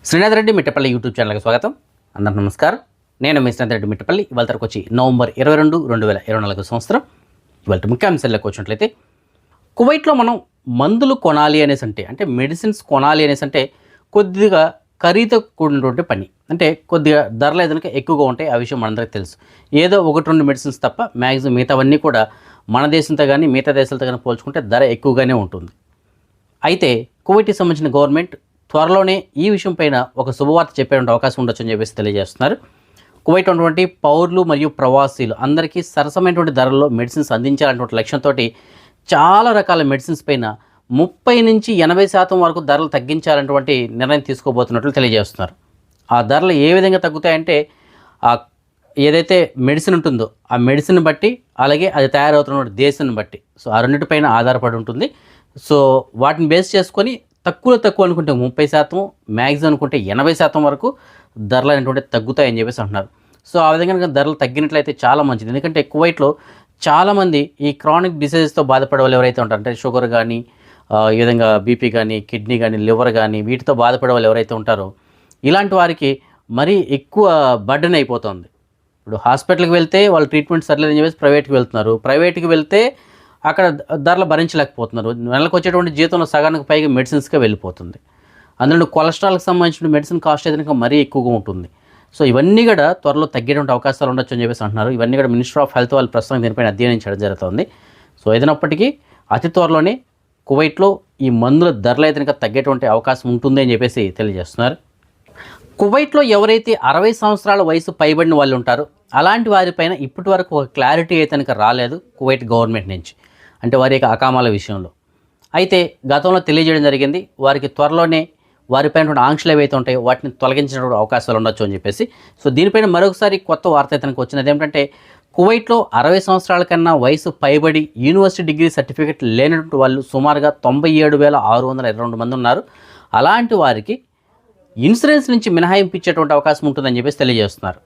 Srinath Reddy Mittapalli YouTube ఛానల్కి స్వాగతం. అందరికీ నమస్కారం. నేను మీ శ్రీనాథ్ రెడ్డి మిట్టపల్లి. ఇవాళ తరకు వచ్చి నవంబర్ 22, 2024 సంవత్సరం. ఇవాళ ముఖ్యాంశాలకు వచ్చినట్లయితే, కువైట్లో మనం మందులు కొనాలి అనేసి అంటే మెడిసిన్స్ కొనాలి అనేసి అంటే కొద్దిగా ఖరీదు కూడినటువంటి పని. అంటే కొద్దిగా ధరలు ఏదైనా ఎక్కువగా ఉంటాయి. ఆ విషయం మనందరికీ తెలుసు. ఏదో 1-2 మెడిసిన్స్ తప్ప మ్యాక్సిమం మిగతావన్నీ కూడా మన దేశంతో కానీ మిగతా దేశాలతో కానీ పోల్చుకుంటే ధర ఎక్కువగానే ఉంటుంది. అయితే కువైట్కి సంబంధించిన గవర్నమెంట్ త్వరలోనే ఈ విషయం పైన ఒక శుభవార్త చెప్పేటువంటి అవకాశం ఉండొచ్చు అని చెప్పేసి తెలియజేస్తున్నారు. కువైట్ ఉన్నటువంటి పౌరులు మరియు ప్రవాసీలు అందరికీ సరసమైనటువంటి ధరల్లో మెడిసిన్స్ అందించాలన్నటువంటి లక్ష్యంతో చాలా రకాల మెడిసిన్స్ పైన 30 నుంచి 80% వరకు ధరలు తగ్గించాలన్నటువంటి నిర్ణయం తీసుకోబోతున్నట్లు తెలియజేస్తున్నారు. ఆ ధరలు ఏ విధంగా తగ్గుతాయంటే, ఏదైతే మెడిసిన్ ఉంటుందో ఆ మెడిసిన్ బట్టి, అలాగే అది తయారవుతున్న దేశాన్ని బట్టి, సో ఆ రెండింటిపైన ఆధారపడి ఉంటుంది. సో వాటిని బేస్ చేసుకొని తక్కువ అనుకుంటే 30%, మ్యాక్సిమం అనుకుంటే 80% వరకు ధరలు అనేటువంటి తగ్గుతాయని చెప్పేసి అంటున్నారు. సో ఆ విధంగా కనుక ధరలు తగ్గినట్లయితే చాలా మంచిది. ఎందుకంటే కువైట్లో చాలామంది ఈ క్రానిక్ డిసీజెస్తో బాధపడే వాళ్ళు ఎవరైతే ఉంటారు, అంటే షుగర్ కానీ, ఈ విధంగా బీపీ కానీ, కిడ్నీ కానీ, లివర్ కానీ, వీటితో బాధపడే వాళ్ళు ఎవరైతే ఉంటారో ఇలాంటి వారికి మరీ ఎక్కువ బర్డెన్ అయిపోతుంది. ఇప్పుడు హాస్పిటల్కి వెళ్తే వాళ్ళు ట్రీట్మెంట్ సర్లేదని చెప్పేసి ప్రైవేట్కి వెళ్తున్నారు. ప్రైవేట్కి వెళ్తే అక్కడ ధరలు భరించలేకపోతున్నారు. నెలకు వచ్చేటువంటి జీతంలో సగానికి పైగా మెడిసిన్స్కే వెళ్ళిపోతుంది. అందులో కొలెస్ట్రాల్కి సంబంధించిన మెడిసిన్ కాస్ట్ ఏదైనా మరీ ఎక్కువగా ఉంటుంది. సో ఇవన్నీ కూడా త్వరలో తగ్గేటువంటి అవకాశాలు ఉండొచ్చు అని చెప్పేసి అంటున్నారు. ఇవన్నీ కూడా మినిస్టర్ ఆఫ్ హెల్త్ వాళ్ళు ప్రస్తుతం దీనిపైన అధ్యయనం చేయడం జరుగుతుంది. సో ఏదైనప్పటికీ అతి త్వరలోనే కువైట్లో ఈ మందుల ధరలు అయితే తగ్గేటువంటి అవకాశం ఉంటుంది అని చెప్పేసి తెలియజేస్తున్నారు. కువైట్లో ఎవరైతే 60 సంవత్సరాల వయసు పైబడిన వాళ్ళు ఉంటారో అలాంటి వారిపైన ఇప్పటి వరకు ఒక క్లారిటీ అయితే రాలేదు కువైట్ గవర్నమెంట్ నుంచి, అంటే వారి యొక్క అకామాల విషయంలో. అయితే గతంలో తెలియజేయడం జరిగింది, వారికి త్వరలోనే వారిపైన ఆంక్షలు ఏవైతే ఉంటాయో వాటిని తొలగించినటువంటి అవకాశాలు ఉండొచ్చు అని చెప్పేసి. సో దీనిపైన మరొకసారి కొత్త వార్త అయితే వచ్చినది ఏమిటంటే, కువైట్లో 60 సంవత్సరాల కన్నా వయసు పైబడి యూనివర్సిటీ డిగ్రీ సర్టిఫికేట్ లేనటువంటి వాళ్ళు సుమారుగా 97,622 మంది ఉన్నారు. అలాంటి వారికి ఇన్సూరెన్స్ నుంచి మినహాయింపు ఇచ్చేటువంటి అవకాశం ఉంటుందని చెప్పేసి తెలియజేస్తున్నారు.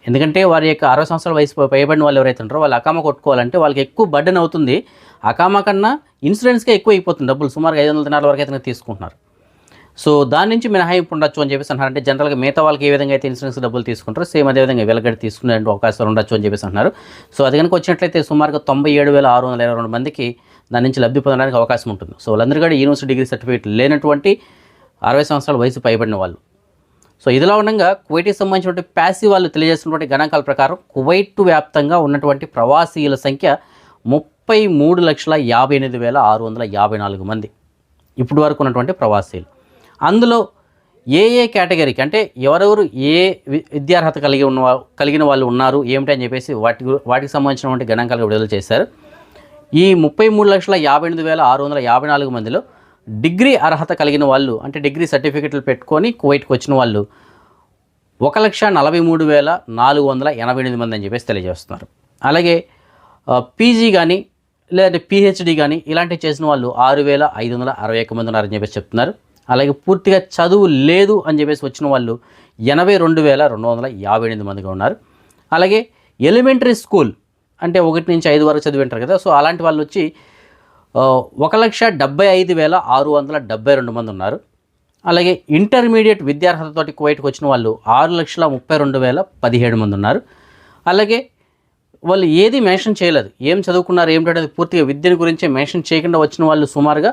ఎందుకంటే వారి యొక్క 60 సంవత్సరాల వయసు పైబడిన వాళ్ళు ఎవరైతే ఉంటారో వాళ్ళు అకామా కొట్టుకోవాలంటే వాళ్ళకి ఎక్కువ బర్డెన్ అవుతుంది. అకామా కన్నా ఇన్సూరెన్స్కే ఎక్కువ అయిపోతుంది డబ్బులు, సుమారుగా 500 దినాల వరకు అయితే తీసుకుంటున్నారు. సో దాని నుంచి మినహాయింపు ఉండొచ్చు అని చెప్పేసి అంటున్నారు. అంటే జనరల్గా మిగతా వాళ్ళకి ఏ విధంగా అయితే ఇన్సూరెన్స్ డబ్బులు తీసుకుంటారో సేమ్ అదేవిధంగా వెలగడి తీసుకునే అవకాశాలు ఉండొచ్చు అని చెప్పేసి అంటున్నారు. సో అది కనుక వచ్చినట్లయితే సుమారుగా 97,622 మందికి దాని నుంచి లబ్ధి పొందడానికి అవకాశం ఉంటుంది. సో వాళ్ళందరూ కూడా యూనివర్సిటీ డిగ్రీ సర్టిఫికేట్ లేనటువంటి 60 సంవత్సరాల వయసు పైబడిన వాళ్ళు. సో ఇదిలా ఉండగా కువైట్కి సంబంధించినటువంటి ప్యాసివ్ వాళ్ళు తెలియజేసినటువంటి గణాంకాల ప్రకారం కువైట్ వ్యాప్తంగా ఉన్నటువంటి ప్రవాసీల సంఖ్య 33,58,654 మంది ఇప్పటి వరకు ఉన్నటువంటి ప్రవాసీలు. అందులో ఏ కేటగిరీకి, అంటే ఎవరెవరు ఏ విద్యార్హత కలిగిన వాళ్ళు ఉన్నారు ఏమిటి అని చెప్పేసి వాటికి సంబంధించినటువంటి గణాంకాలు విడుదల చేశారు. ఈ 33,58,654 మందిలో డిగ్రీ అర్హత కలిగిన వాళ్ళు, అంటే డిగ్రీ సర్టిఫికెట్లు పెట్టుకొని కువైట్కి వచ్చిన వాళ్ళు 1,43,488 మంది అని చెప్పేసి తెలియజేస్తున్నారు. అలాగే పీజీ కానీ లేదంటే పిహెచ్డి కానీ ఇలాంటివి చేసిన వాళ్ళు 6,561 మంది ఉన్నారని చెప్పేసి చెప్తున్నారు. అలాగే పూర్తిగా చదువు లేదు అని చెప్పేసి వచ్చిన వాళ్ళు 82,258 మందిగా ఉన్నారు. అలాగే ఎలిమెంటరీ స్కూల్ అంటే 1 నుంచి 5 వరకు చదివింటారు కదా, సో అలాంటి వాళ్ళు వచ్చి 1,75,672 మంది ఉన్నారు. అలాగే ఇంటర్మీడియట్ విద్యార్హతతోటి కువైట్కి వచ్చిన వాళ్ళు 6,32,017 మంది ఉన్నారు. అలాగే వాళ్ళు ఏది మెన్షన్ చేయలేదు, ఏం చదువుకున్నారు ఏమిటనేది పూర్తిగా విద్యను గురించే మెన్షన్ చేయకుండా వచ్చిన వాళ్ళు సుమారుగా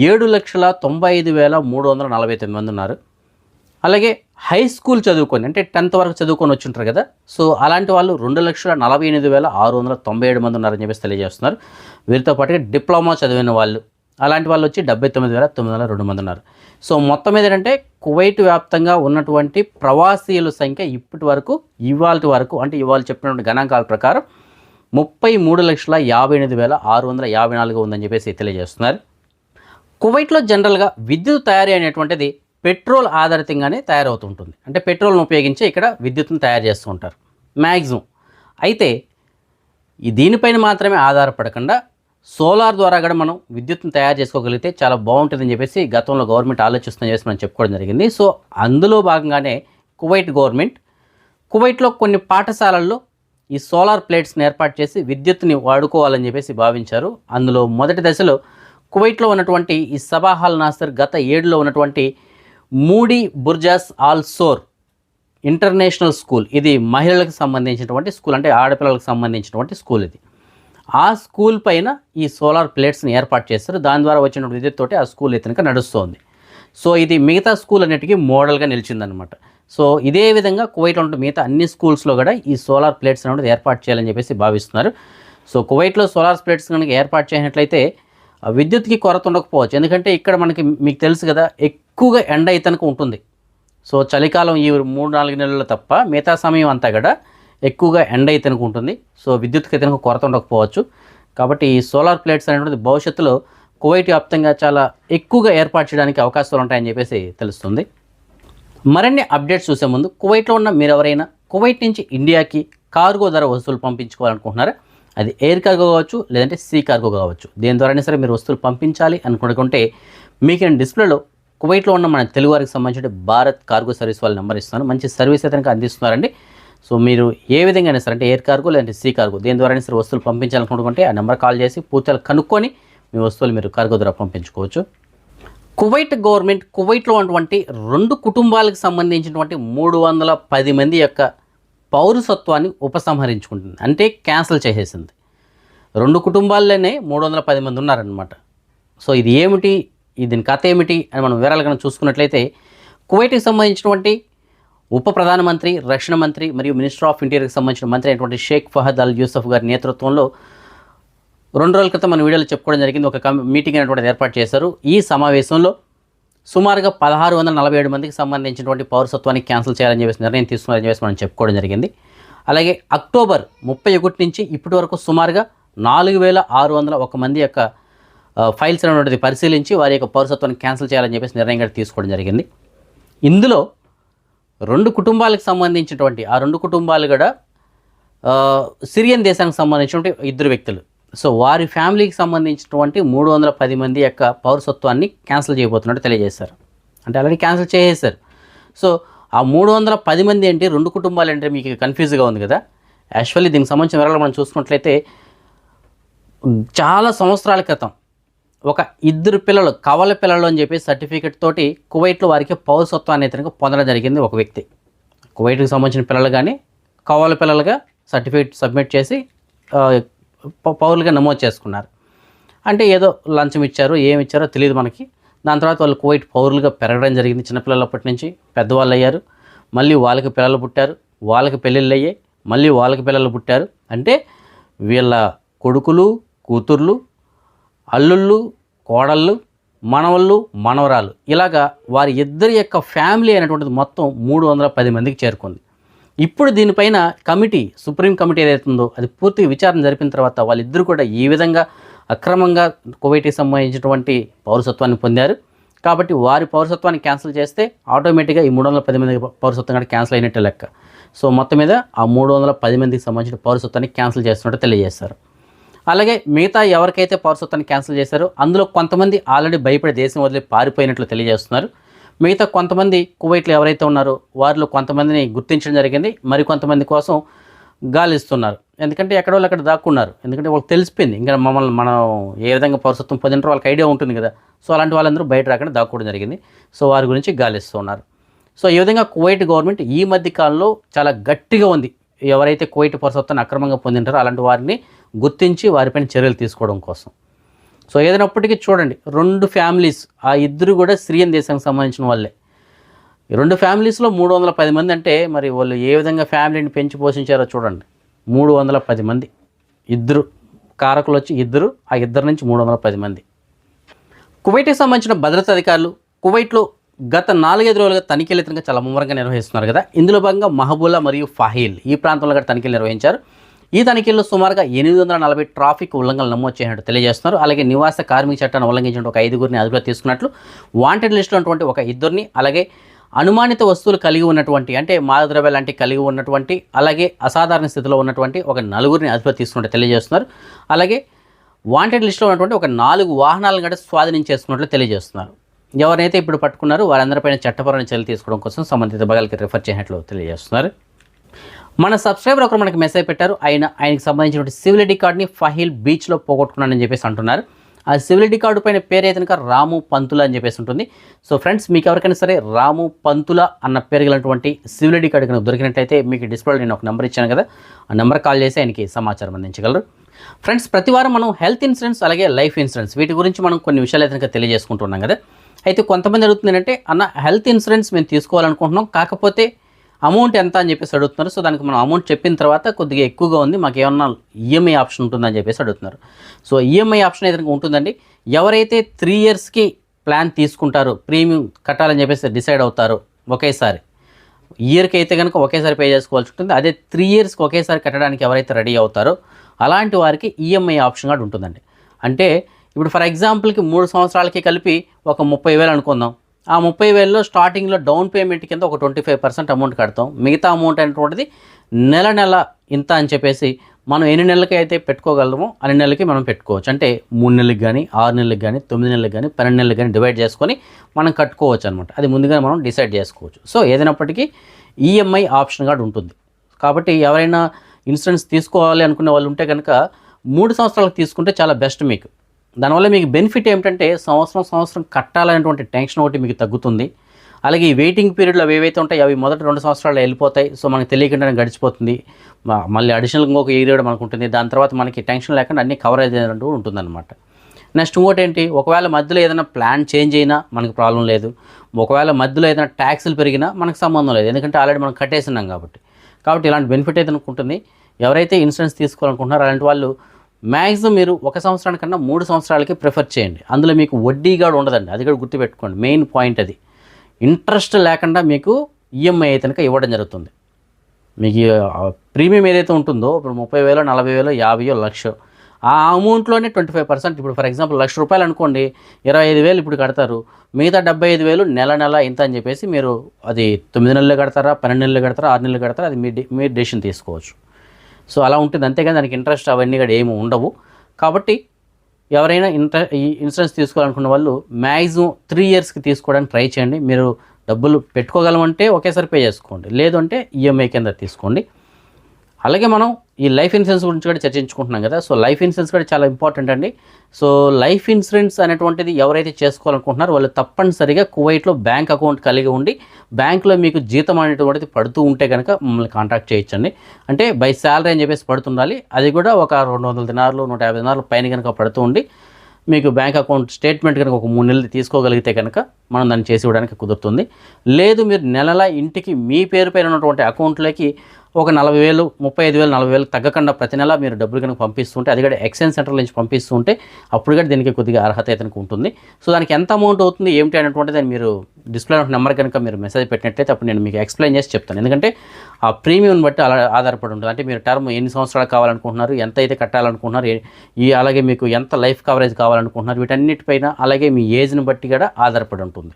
7,95,349 మంది ఉన్నారు. అలాగే హై స్కూల్ చదువుకొని, అంటే 10th వరకు చదువుకొని వచ్చి ఉంటారు కదా, సో అలాంటి వాళ్ళు 2,48,697 మంది ఉన్నారని చెప్పేసి తెలియజేస్తున్నారు. వీరితో పాటుగా డిప్లొమా చదివిన వాళ్ళు, అలాంటి వాళ్ళు వచ్చి 79,902 మంది ఉన్నారు. సో మొత్తం మీద ఏంటంటే కువైట్ వ్యాప్తంగా ఉన్నటువంటి ప్రవాసీల సంఖ్య ఇప్పటి వరకు ఇవాళ వరకు, అంటే ఇవాళ చెప్పినటువంటి గణాంకాల ప్రకారం 33,58,654 ఉందని చెప్పేసి తెలియజేస్తున్నారు. కువైట్లో జనరల్గా విద్యుత్ తయారీ అనేటువంటిది పెట్రోల్ ఆధారితంగానే తయారవుతుంటుంది. అంటే పెట్రోల్ను ఉపయోగించి ఇక్కడ విద్యుత్తును తయారు చేస్తూ ఉంటారు మ్యాక్సిమం. అయితే దీనిపైన మాత్రమే ఆధారపడకుండా సోలార్ ద్వారా కూడా మనం విద్యుత్తును తయారు చేసుకోగలిగితే చాలా బాగుంటుందని చెప్పేసి గతంలో గవర్నమెంట్ ఆలోచిస్తుందని చెప్పేసి మనం చెప్పుకోవడం జరిగింది. సో అందులో భాగంగానే కువైట్ గవర్నమెంట్ కువైట్లో కొన్ని పాఠశాలల్లో ఈ సోలార్ ప్లేట్స్ని ఏర్పాటు చేసి విద్యుత్తుని వాడుకోవాలని చెప్పేసి భావించారు. అందులో మొదటి దశలో కువైట్లో ఉన్నటువంటి ఈ సబాహ్ అల్ నాసర్ గత 7లో ఉన్నటువంటి మూడీ బుర్జాస్ ఆల్ సోర్ ఇంటర్నేషనల్ స్కూల్, ఇది మహిళలకు సంబంధించినటువంటి స్కూల్, అంటే ఆడపిల్లలకు సంబంధించినటువంటి స్కూల్ ఇది. ఆ స్కూల్ పైన ఈ సోలార్ ప్లేట్స్ని ఏర్పాటు చేస్తారు. దాని ద్వారా వచ్చిన విద్యుత్తోటి ఆ స్కూల్ ఇతనికి నడుస్తుంది. సో ఇది మిగతా స్కూల్ అన్నిటికీ మోడల్గా నిలిచిందనమాట. సో ఇదే విధంగా కువైట్లో ఉంటే మిగతా అన్ని స్కూల్స్లో కూడా ఈ సోలార్ ప్లేట్స్ అనేది ఏర్పాటు చేయాలని చెప్పేసి భావిస్తున్నారు. సో కువైట్లో సోలార్ ప్లేట్స్ కనుక ఏర్పాటు చేసినట్లయితే విద్యుత్కి కొరత ఉండకపోవచ్చు. ఎందుకంటే ఇక్కడ మనకి మీకు తెలుసు కదా, ఎక్కువగా ఎండ ఇతనికి ఉంటుంది. సో చలికాలం ఈ 3-4 నెలలు తప్ప మిగతా సమయం అంతా కూడా ఎక్కువగా ఎండ ఇతనికి ఉంటుంది. సో విద్యుత్కి ఇతనికి కొరత ఉండకపోవచ్చు. కాబట్టి ఈ సోలార్ ప్లేట్స్ అనేటువంటిది భవిష్యత్తులో కువైట్ వ్యాప్తంగా చాలా ఎక్కువగా ఏర్పాటు చేయడానికి అవకాశాలు ఉంటాయని చెప్పేసి తెలుస్తుంది. మరిన్ని అప్డేట్స్ చూసే ముందు కువైట్లో ఉన్న మీరు ఎవరైనా కువైట్ నుంచి ఇండియాకి కార్గో ధర వస్తువులు పంపించుకోవాలనుకుంటున్నారా? అది ఎయిర్ కార్గో కావచ్చు, లేదంటే సీ కార్గో కావచ్చు. దేని ద్వారానే సరే మీరు వస్తువులు పంపించాలి అనుకుంటే మీకు నేను డిస్ప్లేలో కువైట్లో ఉన్న మన తెలుగు వారికి సంబంధించిన భారత్ కార్గో సర్వీస్ వాళ్ళ నెంబర్ ఇస్తున్నాను. మంచి సర్వీస్ అయితే అందిస్తున్నారండి. సో మీరు ఏ విధంగా అయినా సరే, అంటే ఎయిర్ కార్గో లేదంటే సీ కార్గో, దేని ద్వారా సరే వస్తువులు పంపించాలనుకుంటే ఆ నెంబర్ కాల్ చేసి పూర్తిగా కనుక్కొని మీ వస్తువులు మీరు కార్గో ద్వారా పంపించుకోవచ్చు. కువైట్ గవర్నమెంట్ కువైట్లో ఉన్నటువంటి 2 కుటుంబాలకు సంబంధించినటువంటి 310 మంది యొక్క పౌరసత్వాన్ని ఉపసంహరించుకుంటుంది, అంటే క్యాన్సిల్ చేసేసింది. 2 కుటుంబాల్లోనే 310 మంది ఉన్నారనమాట. సో ఇది ఏమిటి, దీని కథ ఏమిటి అని మనం వివరాలుగా చూసుకున్నట్లయితే, కువైట్కి సంబంధించినటువంటి ఉప ప్రధానమంత్రి, రక్షణ మంత్రి మరియు మినిస్టర్ ఆఫ్ ఇంటీరియర్కి సంబంధించిన మంత్రి అయినటువంటి షేక్ ఫహద్ అల్ యూసఫ్ గారి నేతృత్వంలో 2 రోజుల క్రితం మన వీడియోలో చెప్పుకోవడం జరిగింది. ఒక మీటింగ్ అనేటువంటిది ఏర్పాటు చేశారు. ఈ సమావేశంలో సుమారుగా 1647 మందికి సంబంధించినటువంటి పౌరసత్వాన్ని క్యాన్సిల్ చేయాలని చెప్పేసి నిర్ణయం తీసుకున్నారని చెప్పేసి మనం చెప్పుకోవడం జరిగింది. అలాగే అక్టోబర్ 31 నుంచి ఇప్పటి వరకు సుమారుగా 4601 మంది యొక్క ఫైల్స్ అనేటువంటిది పరిశీలించి వారి యొక్క పౌరసత్వాన్ని క్యాన్సిల్ చేయాలని చెప్పేసి నిర్ణయం కూడా తీసుకోవడం జరిగింది. ఇందులో 2 కుటుంబాలకు సంబంధించినటువంటి ఆ 2 కుటుంబాలు కూడా సిరియన్ దేశానికి సంబంధించినటువంటి 2 వ్యక్తులు. సో వారి ఫ్యామిలీకి సంబంధించినటువంటి 310 మంది యొక్క పౌరసత్వాన్ని క్యాన్సిల్ చేయబోతున్నట్టు తెలియజేశారు. అంటే ఆల్రెడీ క్యాన్సిల్ చేసేశారు. సో ఆ 310 మంది అంటే 2 కుటుంబాలు అంటే మీకు కన్ఫ్యూజ్గా ఉంది కదా. యాక్చువల్లీ దీనికి సంబంధించిన వివరాలు మనం చూసుకున్నట్లయితే చాలా సంవత్సరాల క్రితం ఒక 2 పిల్లలు, కవల పిల్లలు అని చెప్పి సర్టిఫికెట్ తోటి కువైట్లో వారికి పౌరసత్వాన్ని అయితే పొందడం జరిగింది. ఒక వ్యక్తి కువైట్కి సంబంధించిన పిల్లలు కానీ కవల పిల్లలుగా సర్టిఫికేట్ సబ్మిట్ చేసి పౌరులుగా నమోదు చేసుకున్నారు. అంటే ఏదో లంచం ఇచ్చారో ఏమి ఇచ్చారో తెలియదు మనకి. దాని తర్వాత వాళ్ళు కువైట్ పౌరులుగా పెరగడం జరిగింది. చిన్నపిల్లలప్పటి నుంచి పెద్దవాళ్ళు అయ్యారు. మళ్ళీ వాళ్ళకి పిల్లలు పుట్టారు, వాళ్ళకి పెళ్ళిళ్ళు అయ్యాయి, మళ్ళీ వాళ్ళకి పిల్లలు పుట్టారు. అంటే వీళ్ళ కొడుకులు, కూతుర్లు, అల్లుళ్ళు, కోడళ్ళు, మనవళ్ళు, మనవరాలు, ఇలాగా వారి 2 యొక్క ఫ్యామిలీ అయినటువంటిది మొత్తం 310 మందికి చేరుకుంది. ఇప్పుడు దీనిపైన కమిటీ, సుప్రీం కమిటీ ఏదైతుందో అది పూర్తిగా విచారణ జరిపిన తర్వాత వాళ్ళిద్దరూ కూడా ఈ విధంగా అక్రమంగా కువైట్కి సంబంధించినటువంటి పౌరసత్వాన్ని పొందారు. కాబట్టి వారి పౌరసత్వాన్ని క్యాన్సిల్ చేస్తే ఆటోమేటిక్గా ఈ 310 మంది పౌరసత్వం కూడా క్యాన్సిల్ అయినట్టే లెక్క. సో మొత్తం మీద ఆ 310 మందికి సంబంధించిన పౌరసత్వాన్ని క్యాన్సిల్ చేస్తున్నట్టు తెలియజేస్తారు. అలాగే మిగతా ఎవరికైతే పౌరసత్వాన్ని క్యాన్సిల్ చేశారో అందులో కొంతమంది ఆల్రెడీ భయపడి దేశం వదిలి పారిపోయినట్లు తెలియజేస్తున్నారు. మిగతా కొంతమంది కువైట్లో ఎవరైతే ఉన్నారో వారిలో కొంతమందిని గుర్తించడం జరిగింది. మరి కొంతమంది కోసం గాలిస్తున్నారు. ఎందుకంటే ఎక్కడో అక్కడ దాక్కున్నారు. ఎందుకంటే వాళ్ళకి తెలిసిపోయింది ఇంకా మనం ఏ విధంగా పౌరసత్వం పొందినారో వాళ్ళకి ఐడియా ఉంటుంది కదా. సో అలాంటి వాళ్ళందరూ బయట రాకుండా దాక్కోవడం జరిగింది. సో వారి గురించి గాలిస్తున్నారు. సో ఈ విధంగా కువైట్ గవర్నమెంట్ ఈ మధ్య కాలంలో చాలా గట్టిగా ఉంది. ఎవరైతే కువైట్ పౌరసత్వాన్ని అక్రమంగా పొందింటారో అలాంటి వారిని గుర్తించి వారిపైన చర్యలు తీసుకోవడం కోసం. సో ఏదైనప్పటికీ చూడండి, 2 ఫ్యామిలీస్, ఆ 2 కూడా సిరియన్ దేశానికి సంబంధించిన వాళ్ళే. ఈ 2 ఫ్యామిలీస్లో 310 మంది అంటే మరి వాళ్ళు ఏ విధంగా ఫ్యామిలీని పెంచి పోషించారో చూడండి. 310 మంది, 2 కారకులు వచ్చి 2, ఆ 2 నుంచి 310 మంది. కువైట్కి సంబంధించిన భద్రతా అధికారులు కువైట్లో గత 4-5 రోజులుగా తనిఖీలు అయితే చాలా ముమ్మరంగా నిర్వహిస్తున్నారు కదా. ఇందులో భాగంగా మహబూలా మరియు ఫాహిల్ ఈ ప్రాంతంలో కూడా తనిఖీలు నిర్వహించారు. ఈ తనిఖీల్లో సుమారుగా 840 ట్రాఫిక్ ఉల్లంఘనలు నమోదు చేసినట్టు తెలియజేస్తున్నారు. అలాగే నివాస కార్మిక చట్టాన్ని ఉల్లంఘించిన ఒక 5గురిని అదుపులో తీసుకున్నట్లు, వాంటెడ్ లిస్టులో ఉన్నటువంటి ఒక 2ని, అలాగే అనుమానిత వస్తువులు కలిగి ఉన్నటువంటి, అంటే మాదద్రవ్యాలు లాంటివి కలిగి ఉన్నటువంటి, అలాగే అసాధారణ స్థితిలో ఉన్నటువంటి ఒక 4గురిని అదుపులో తీసుకున్నట్టు తెలియజేస్తున్నారు. అలాగే వాంటెడ్ లిస్టులో ఉన్నటువంటి ఒక 4 వాహనాలను కూడా స్వాధీనం చేసుకున్నట్లు తెలియజేస్తున్నారు. ఎవరైతే ఇప్పుడు పట్టుకున్నారో వారందరిపైన చట్టపరమైన చర్యలు తీసుకోవడం కోసం సంబంధిత భాగాలకి రిఫర్ చేసినట్లు తెలియజేస్తున్నారు. మన సబ్స్క్రైబర్ ఒకరు మనకి మెసేజ్ పెట్టారు. ఆయనకి సంబంధించినటువంటి సివిల్ ఐడి కార్డ్ని ఫాహిల్ బీచ్లో పోగొట్టుకున్నానని చెప్పేసి అంటున్నారు. ఆ సివిల్ ఐడి కార్డు పైన పేరు అయితే కనుక రాము పంతుల అని చెప్పేసి ఉంటుంది. సో ఫ్రెండ్స్, మీకు ఎవరికైనా సరే రాము పంతుల అన్న పేరు కలిగినటువంటి సివిల్ ఐడి కార్డు కనుక దొరికినట్టయితే మీకు డిస్ప్లేలో నేను ఒక నెంబర్ ఇచ్చాను కదా, ఆ నెంబర్ కాల్ చేసి ఆయనకి సమాచారం అందించగలరు. ఫ్రెండ్స్, ప్రతి వారం మనం హెల్త్ ఇన్సూరెన్స్ అలాగే లైఫ్ ఇన్సూరెన్స్ వీటి గురించి మనం కొన్ని విషయాలు అయితే కనుక తెలియజేసుకుంటున్నాం కదా. అయితే కొంతమంది అడుగుతుంది ఏంటంటే, అన్న హెల్త్ ఇన్సూరెన్స్ మేము తీసుకోవాలనుకుంటున్నాం, కాకపోతే అమౌంట్ ఎంత అని చెప్పేసి అడుగుతున్నారు. సో దానికి మనం అమౌంట్ చెప్పిన తర్వాత కొద్దిగా ఎక్కువగా ఉంది, మాకు ఏమన్నా ఈఎంఐ ఆప్షన్ ఉంటుందని చెప్పేసి అడుగుతున్నారు. సో ఈఎంఐ ఆప్షన్ ఏదైనా ఉంటుందండి. ఎవరైతే 3 ఇయర్స్కి ప్లాన్ తీసుకుంటారో, ప్రీమియం కట్టాలని చెప్పేసి డిసైడ్ అవుతారో ఒకేసారి, ఇయర్కి అయితే కనుక ఒకేసారి పే చేసుకోవాల్సి ఉంటుంది. అదే 3 ఇయర్స్కి ఒకేసారి కట్టడానికి ఎవరైతే రెడీ అవుతారో అలాంటి వారికి ఈఎంఐ ఆప్షన్ కూడా ఉంటుందండి. అంటే ఇప్పుడు ఫర్ ఎగ్జాంపుల్కి 3 సంవత్సరాలకి కలిపి ఒక 30,000 అనుకుందాం. ఆ 30,000లో స్టార్టింగ్లో డౌన్ పేమెంట్ కింద ఒక 25% అమౌంట్ కడతాం. మిగతా అమౌంట్ అనేటువంటిది నెల ఇంత అని చెప్పేసి మనం ఎన్ని నెలలకి అయితే పెట్టుకోగలమో అన్ని నెలలకి మనం పెట్టుకోవచ్చు. అంటే 3 నెలలకు కానీ, 6 నెలలకు కానీ, 9 నెలలకు కానీ, 12 నెలలకు కానీ డివైడ్ చేసుకొని మనం కట్టుకోవచ్చు అనమాట. అది ముందుగా మనం డిసైడ్ చేసుకోవచ్చు. సో ఏదైనప్పటికీ ఈఎంఐ ఆప్షన్ కూడా ఉంటుంది. కాబట్టి ఎవరైనా ఇన్సూరెన్స్ తీసుకోవాలి అనుకునే వాళ్ళు ఉంటే కనుక 3 సంవత్సరాలకు తీసుకుంటే చాలా బెస్ట్ మీకు. దానివల్ల మీకు బెనిఫిట్ ఏమిటంటే సంవత్సరం కట్టాలనేటువంటి టెన్షన్ ఒకటి మీకు తగ్గుతుంది. అలాగే ఈ వెయిటింగ్ పీరియడ్లో అవి ఏవైతే ఉంటాయో అవి మొదటి 2 సంవత్సరాలు వెళ్ళిపోతాయి. సో మనకు తెలియకుండానే గడిచిపోతుంది. మళ్ళీ అడిషనల్గా ఇంకొక ఇయర్ మనకు ఉంటుంది. దాని తర్వాత మనకి టెన్షన్ లేకుండా అన్ని కవరేజ్ అయినట్టు ఉంటుందన్నమాట. నెక్స్ట్ ఇంకోటి ఏంటి, ఒకవేళ మధ్యలో ఏదైనా ప్లాన్ చేంజ్ అయినా మనకు ప్రాబ్లం లేదు. ఒకవేళ మధ్యలో ఏదైనా ట్యాక్సులు పెరిగినా మనకు సంబంధం లేదు, ఎందుకంటే ఆల్రెడీ మనం కట్టేసినాం కాబట్టి ఇలాంటి బెనిఫిట్ అయితే ఉంటుంది. ఎవరైతే ఇన్సూరెన్స్ తీసుకోవాలనుకుంటున్నారో అలాంటి వాళ్ళు మ్యాక్సిమం మీరు 1 సంవత్సరానికన్నా 3 సంవత్సరాలకి ప్రిఫర్ చేయండి. అందులో మీకు వడ్డీ కూడా ఉండదండి, అది కూడా గుర్తుపెట్టుకోండి. మెయిన్ పాయింట్ అది. ఇంట్రెస్ట్ లేకుండా మీకు ఈఎంఐ అయితే కనుక ఇవ్వడం జరుగుతుంది. మీకు ప్రీమియం ఏదైతే ఉంటుందో ఇప్పుడు 30,000, 40,000, 50,000, 1,00,000 ఆ అమౌంట్లోనే 25%. ఇప్పుడు ఫర్ ఎగ్జాంపుల్ ₹1,00,000 అనుకోండి, 25,000 ఇప్పుడు కడతారు. మిగతా 75,000 నెల ఇంత అని చెప్పేసి మీరు అది 9 నెలలు కడతారా, 12 నెలలు కడతారా, 6 నెలలు కడతారా, అది మీరు డెసిషన్ తీసుకోవచ్చు. సో అలా ఉంటుంది. అంతేగాని దానికి ఇంట్రెస్ట్ అవన్నీ కూడా ఏమి ఉండవు. కాబట్టి ఎవరైనా ఈ ఇన్సూరెన్స్ తీసుకోవాలనుకున్న వాళ్ళు మ్యాక్సిమం 3 ఇయర్స్కి తీసుకోవడానికి ట్రై చేయండి. మీరు డబ్బులు పెట్టుకోగలమంటే ఒకేసారి పే చేసుకోండి, లేదు అంటే ఈఎంఐ కింద తీసుకోండి. అలాగే మనం ఈ లైఫ్ ఇన్సూరెన్స్ గురించి కూడా చర్చించుకుంటున్నాం కదా. సో లైఫ్ ఇన్సూరెన్స్ కూడా చాలా ఇంపార్టెంట్ అండి. సో లైఫ్ ఇన్సూరెన్స్ అనేటువంటిది ఎవరైతే చేసుకోవాలనుకుంటున్నారో వాళ్ళు తప్పనిసరిగా కువైట్లో బ్యాంక్ అకౌంట్ కలిగి ఉండి బ్యాంకులో మీకు జీతం అనేటువంటిది పడుతూ ఉంటే కనుక మమ్మల్ని కాంటాక్ట్ చేయొచ్చండి. అంటే బై శాలరీ అని చెప్పేసి పడుతుండాలి. అది కూడా ఒక 200 దినార్లు 150 దినార్లు పైన కనుక పడుతూ ఉండి మీకు బ్యాంక్ అకౌంట్ స్టేట్మెంట్ కనుక ఒక 3 నెలలు తీసుకోగలిగితే కనుక మనం దాన్ని చేసి ఇవ్వడానికి కుదురుతుంది. లేదు మీరు నెలలా ఇంటికి మీ పేరు పైన ఉన్నటువంటి అకౌంట్లోకి ఒక 40,000, 35,000, 40,000 తగ్గకుండా ప్రతి నెల మీరు డబ్బులు కనుక పంపిస్తుంటే, అది కూడా ఎక్స్చేంజ్ సెంటర్ నుంచి పంపిస్తుంటే అప్పుడు కూడా దీనికి కొద్దిగా అర్హత అయితే ఉంటుంది. సో దానికి ఎంత అమౌంట్ అవుతుంది ఏమిటి అనేటువంటిది దాన్ని మీరు డిస్ప్లే నెంబర్ కనుక మీరు మెసేజ్ పెట్టినట్లయితే అప్పుడు నేను మీకు ఎక్స్ప్లెయిన్ చేసి చెప్తాను. ఎందుకంటే ఆ ప్రీమియం బట్టి అలా ఆధారపడి ఉంటుంది. అంటే మీరు టర్మ్ ఎన్ని సంవత్సరాలు కావాలనుకుంటున్నారు, ఎంత అయితే కట్టాలనుకుంటున్నారు, అలాగే మీకు ఎంత లైఫ్ కవరేజ్ కావాలనుకుంటున్నారు, వీటన్నిటిపైన అలాగే మీ ఏజ్ని బట్టి కూడా ఆధారపడి ఉంటుంది.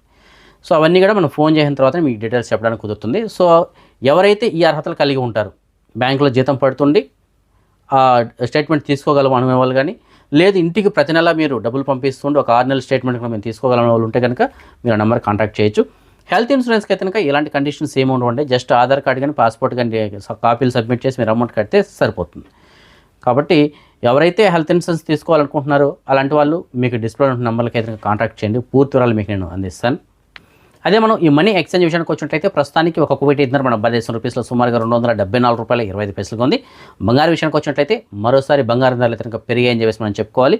సో అవన్నీ కూడా మనం ఫోన్ చేసిన తర్వాత మీకు డీటెయిల్స్ చెప్పడానికి కుదురుతుంది. సో ఎవరైతే ఈ అర్హతలు కలిగి ఉంటారు, బ్యాంకులో జీతం పడుతుండి స్టేట్మెంట్ తీసుకోగలం అనుకునే వాళ్ళు కానీ, లేదు ఇంటికి ప్రతి నెల మీరు డబ్బులు పంపిస్తుండే ఒక 6 నెలల స్టేట్మెంట్ మేము తీసుకోగలం వాళ్ళు ఉంటే కనుక మీరు ఆ నెంబర్ కాంటాక్ట్ చేయొచ్చు. హెల్త్ ఇన్సూరెన్స్కి అయితే కనుక ఇలాంటి కండిషన్స్ ఏమి ఉండవండి. జస్ట్ ఆధార్ కార్డు కానీ పాస్పోర్ట్ కానీ కాపీలు సబ్మిట్ చేసి మీరు అమౌంట్ కడితే సరిపోతుంది. కాబట్టి ఎవరైతే హెల్త్ ఇన్సూరెన్స్ తీసుకోవాలనుకుంటున్నారో అలాంటి వాళ్ళు మీకు డిస్ప్లే ఉన్న నెంబర్కి అయితే కాంటాక్ట్ చేయండి. పూర్తి వివరాలు మీకు నేను అందిస్తాను. అదే మనం ఈ మనీ ఎక్స్చేంజ్ విషయానికి వచ్చినట్లయితే ప్రస్తుతానికి ఒక కువైట్ దినార్ మన భారతదేశం రూపీస్లో సుమారుగా $274.25 ఉంది. బంగారు విషయానికి వచ్చినట్లయితే మరోసారి బంగారం ధరలు కనుక పెరిగాయని చెప్పేసి మనం చెప్పుకోవాలి.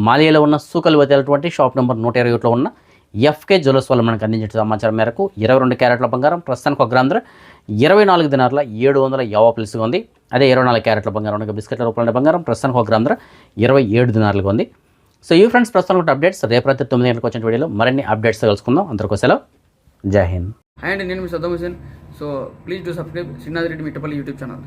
మాలియాలో ఉన్న సూకల్ వదిలేటువంటి షాప్ నెంబర్ 121లో ఉన్న ఎఫ్కే జ్యువెలర్స్ వల్ల మనకు అందించిన సమాచారం మేరకు 22 క్యారెట్ల బంగారం ప్రస్తుతానికి 1 గ్రామ్ ధర 24 దినార్ల 750 ఉంది. అదే 24 క్యారెట్ల బంగారం బిస్కెట్ల రూపంలో బంగారం ప్రస్తుతానికి 1 గ్రామ్ ధర 27 దినార్లుగా ఉంది. సో ఈ ఫ్రెండ్స్ ప్రస్తుతానికి అప్డేట్స్. రేపు రాత్రి 9 గంటలకు వచ్చిన వీడియోలో మరిన్ని అప్డేట్స్ కలుసుకుందాం. అందరికీ సెలవు. జై హింద్. హాయ్ అండి, నేను మీ Saddam Hussain. So please do subscribe Srinath Reddy Mittapalli YouTube channel.